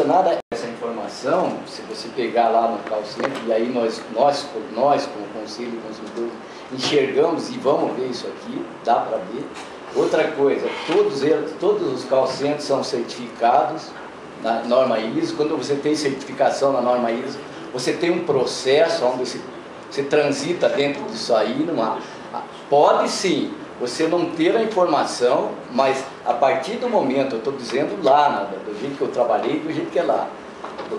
adianta nada essa informação, se você pegar lá no call center, e aí nós como Conselho de Consumidores, enxergamos e vamos ver isso aqui, dá para ver. Outra coisa, todos os call centers são certificados na norma ISO. Quando você tem certificação na norma ISO, você tem um processo onde você transita dentro disso aí. Pode sim, você não ter a informação, mas a partir do momento, eu estou dizendo lá, do jeito que eu trabalhei, do jeito que é lá,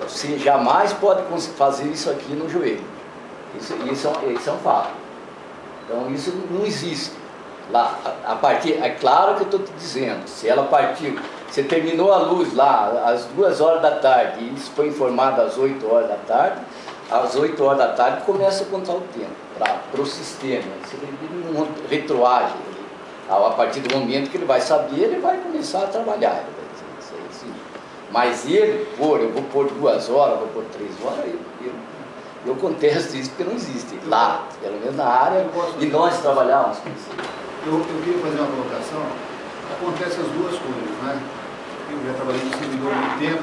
você jamais pode fazer isso aqui no joelho. Isso é um fato. Então isso não existe. Lá, é claro que eu estou te dizendo, se ela partiu, você terminou a luz lá às 2 horas da tarde, e isso foi informado às 8 horas da tarde, às 8 horas da tarde começa a contar o tempo para o sistema. Você tem uma retroagem. A partir do momento que ele vai saber, ele vai começar a trabalhar. Mas eu vou pôr 2 horas, vou pôr 3 horas, eu contesto isso porque não existe. Lá, pelo menos na área, e nós trabalhamos com isso. Eu queria fazer uma colocação. Acontece as duas coisas, né? Eu já trabalhei no servidor há muito tempo.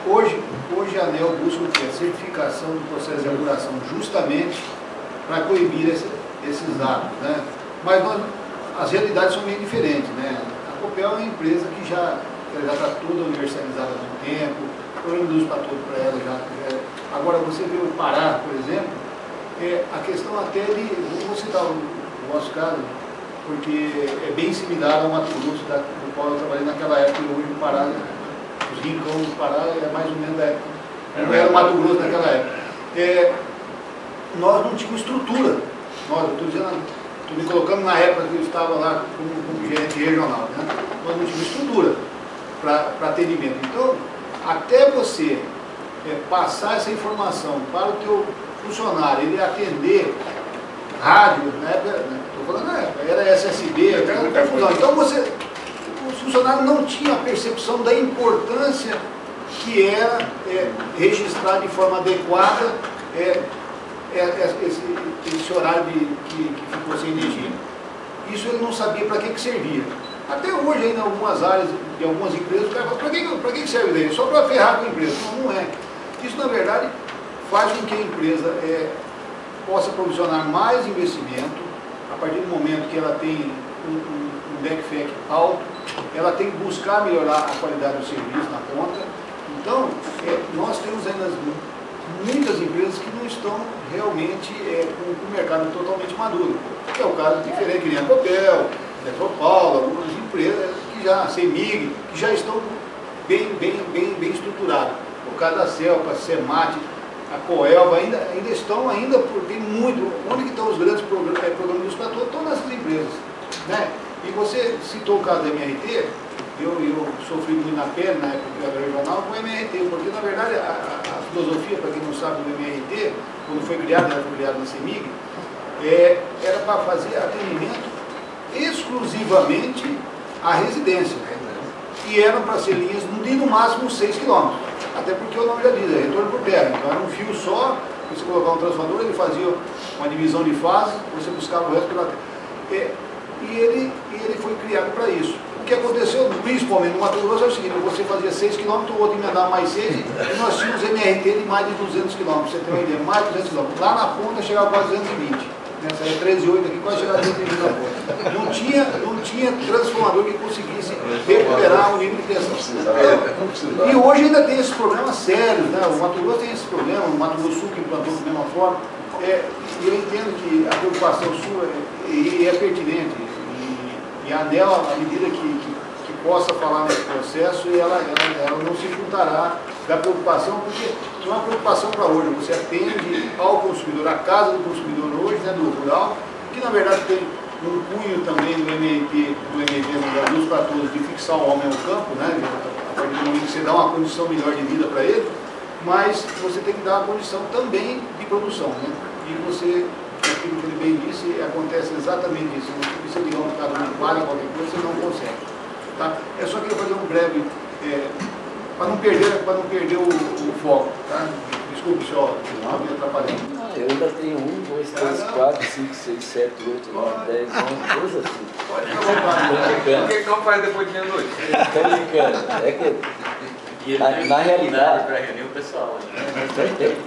Hoje a ANEEL busca o quê? A certificação do processo de apuração, justamente para coibir esses atos, né? Mas as realidades são meio diferentes, né? A Copel é uma empresa que já está toda universalizada há muito tempo, o programa de luz para todo para ela já. Agora você vê o Pará, por exemplo, a questão até de, vou citar o nosso caso, porque é bem similar ao Mato Grosso, do qual eu trabalhei naquela época, e hoje o Pará, os rincões do Pará é mais ou menos da época, não era o Mato Grosso naquela época. Nós não tínhamos estrutura, estou me colocando na época que eu estava lá como gerente regional, né? Nós não tínhamos estrutura para atendimento. Então, até você passar essa informação para o teu funcionário, ele atender rádio, né? Estou falando na época, era SSB, aquela confusão. Então o funcionário não tinha a percepção da importância que era registrar de forma adequada esse horário que ficou sem energia. Isso ele não sabia para que servia. Até hoje, ainda em algumas áreas de algumas empresas, o cara fala, para que serve isso? Só para ferrar com a empresa. Não é. Isso, na verdade, faz com que a empresa possa provisionar mais investimento. A partir do momento que ela tem um DECFEC alto, ela tem que buscar melhorar a qualidade do serviço na ponta. Então, nós temos ainda muitas empresas que não estão realmente com o mercado totalmente maduro. Que é o caso diferente, que nem a Copel, Metropaulo, algumas empresas que já, CEMIG, que já estão bem estruturadas. O caso da CELPA, a CEMAT, a Coelba, ainda estão, tem muito. Onde que estão os grandes programas de luz para todos? Estão nessas empresas, né? E você citou o caso da MRT, eu sofri muito na pele, na época que eu era regional, com o MRT, porque na verdade a filosofia, para quem não sabe, do MRT, quando foi criada, ela foi criada na CEMIG, era para fazer atendimento exclusivamente à residência, e eram para ser linhas de no máximo 6 km. Até porque o nome já diz, retorno por terra. Então era um fio só, você colocava um transformador, ele fazia uma divisão de fase, você buscava o resto pela terra. E ele foi criado para isso. O que aconteceu, principalmente no Mato Grosso, é o seguinte: você fazia 6 km, o outro emendava mais 6, e nós tínhamos MRT de mais de 200 km, você tem uma ideia, mais de 200 km. Lá na ponta chegava quase 220. Essa é 13,8 aqui, quase chegava a 220 na ponta. Não tinha transformador que conseguisse recuperar o nível de tensão. E hoje ainda tem esses problemas sérios, né? O Mato Grosso tem esse problema, o Mato Grosso Sul que implantou da mesma forma. E eu entendo que a preocupação sua é pertinente. E a ANEEL, à medida que possa falar nesse processo, ela não se juntará da preocupação, porque é uma preocupação para hoje. Você atende ao consumidor, a casa do consumidor hoje, né, do rural, que na verdade tem um cunho também do MRT, da Luz para Todos, de fixar o homem ao campo, né, a partir do momento que você dá uma condição melhor de vida para ele, mas você tem que dar uma condição também de produção, né, e você, aquilo que ele bem disse, acontece exatamente isso. Se você ligar um carro no quadro, qualquer coisa, você não consegue. Tá? Eu só queria fazer um breve, para não perder o foco. Tá? Desculpe, senhor, não me atrapalhando. Eu ainda tenho 1, 2, 3, 4, 5, 6, 7, 8, 9, 10, 11, coisas assim. Pode ficar à vontade. O que não faz depois de meia-noite? Estou brincando. É que E ele na realidade para reunir o pessoal. Né?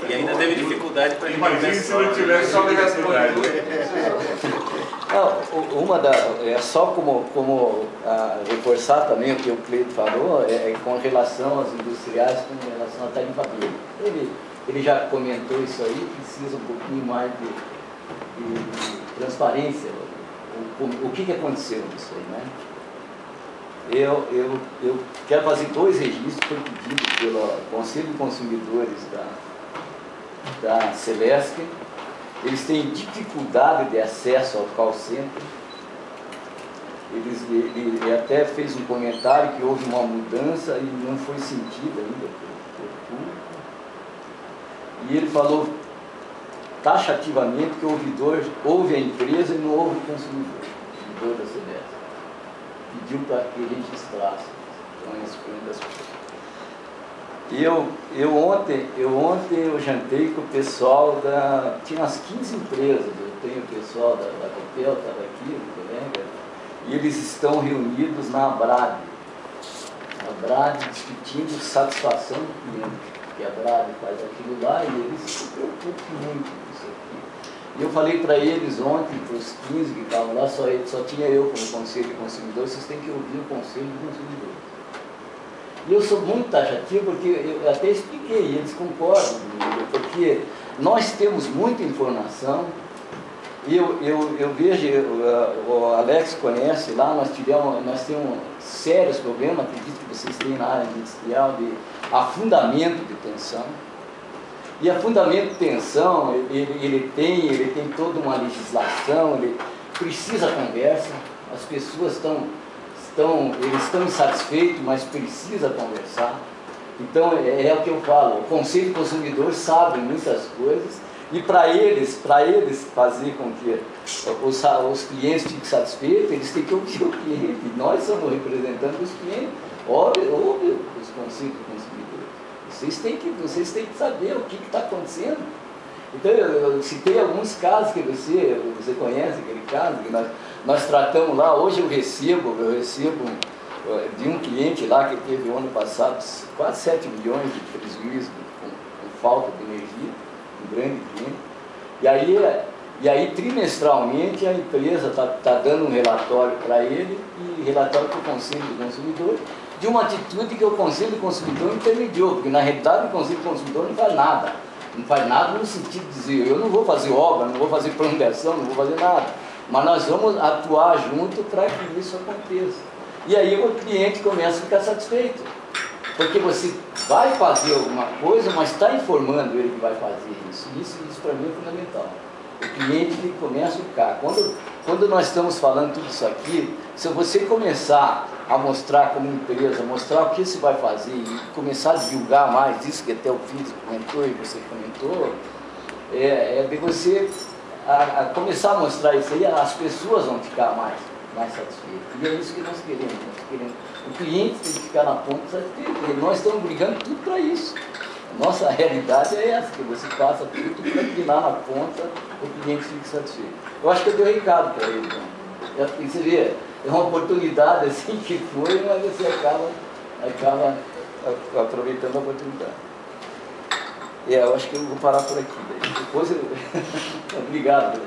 E ainda teve dificuldade para reunir o Imagina pessoal. se não tivesse só dificuldade. Não, é só como reforçar também o que o Cleito falou, é com relação aos industriais, com relação à tarifa dele. Ele já comentou isso aí, precisa um pouquinho mais de transparência. O que aconteceu nisso aí, né? Eu quero fazer 2 registros, foi pedido pelo Conselho de Consumidores da Celesc. Eles têm dificuldade de acesso ao call center. Ele até fez um comentário que houve uma mudança e não foi sentida ainda pelo público. E ele falou taxativamente que o ouvidor ouve a empresa e não ouve o consumidor, o ouvidor da Celesc. Pediu para que registrasse. Então, esse foi uma das coisas. Ontem eu jantei com o pessoal tinha umas 15 empresas, eu tenho o pessoal da Copel, estava aqui, o colega, e eles estão reunidos na Abrad. A Abrad discutindo satisfação do cliente, porque a Abrad faz aquilo lá e eles se preocupam muito com isso aqui. E eu falei para eles ontem, para os 15 que estavam lá, só tinha eu como Conselho de Consumidor, vocês têm que ouvir o Conselho de Consumidor. E eu sou muito taxativo, porque eu até expliquei, eles concordam comigo, porque nós temos muita informação, e eu vejo, o Alex conhece lá, nós temos sérios problemas, acredito que vocês têm na área industrial, de afundamento de tensão. E afundamento de tensão, ele tem toda uma legislação, ele precisa conversa, as pessoas eles estão insatisfeitos, mas precisa conversar. Então é o que eu falo, o Conselho de Consumidor sabe muitas coisas e para eles fazer com que os clientes fiquem satisfeitos, eles têm que ouvir o cliente. Nós somos representantes dos clientes, ouve os Conselhos de Consumidor. Vocês têm que saber o que está acontecendo. Então eu citei alguns casos que você conhece, aquele caso que nós tratamos lá. Hoje eu recebo de um cliente lá que teve o ano passado quase 7 milhões de prejuízo com falta de energia, um grande cliente. E aí trimestralmente a empresa está dando um relatório para ele e relatório para o Conselho do Consumidor de uma atitude que o Conselho do Consumidor intermediou, porque na realidade o Conselho do Consumidor não faz nada. Não faz nada no sentido de dizer, eu não vou fazer obra, não vou fazer prolongação, não vou fazer nada. Mas nós vamos atuar junto para que isso aconteça. E aí o cliente começa a ficar satisfeito. Porque você vai fazer alguma coisa, mas está informando ele que vai fazer isso. Isso para mim é fundamental. O cliente que começa a ficar. Quando nós estamos falando tudo isso aqui, se você começar a mostrar como empresa, mostrar o que você vai fazer e começar a divulgar mais isso que até o físico comentou e você comentou, de você começar a mostrar isso aí, as pessoas vão ficar mais satisfeitas. E é isso que nós queremos. O cliente tem que ficar na ponta satisfeito. E nós estamos brigando tudo para isso. Nossa realidade é essa, que você faça tudo para que lá na ponta o cliente fique satisfeito. Eu acho que eu dei um recado para ele. Então. Você vê, é uma oportunidade assim que foi, mas você acaba aproveitando a oportunidade. Eu acho que eu vou parar por aqui. Depois eu... Obrigado.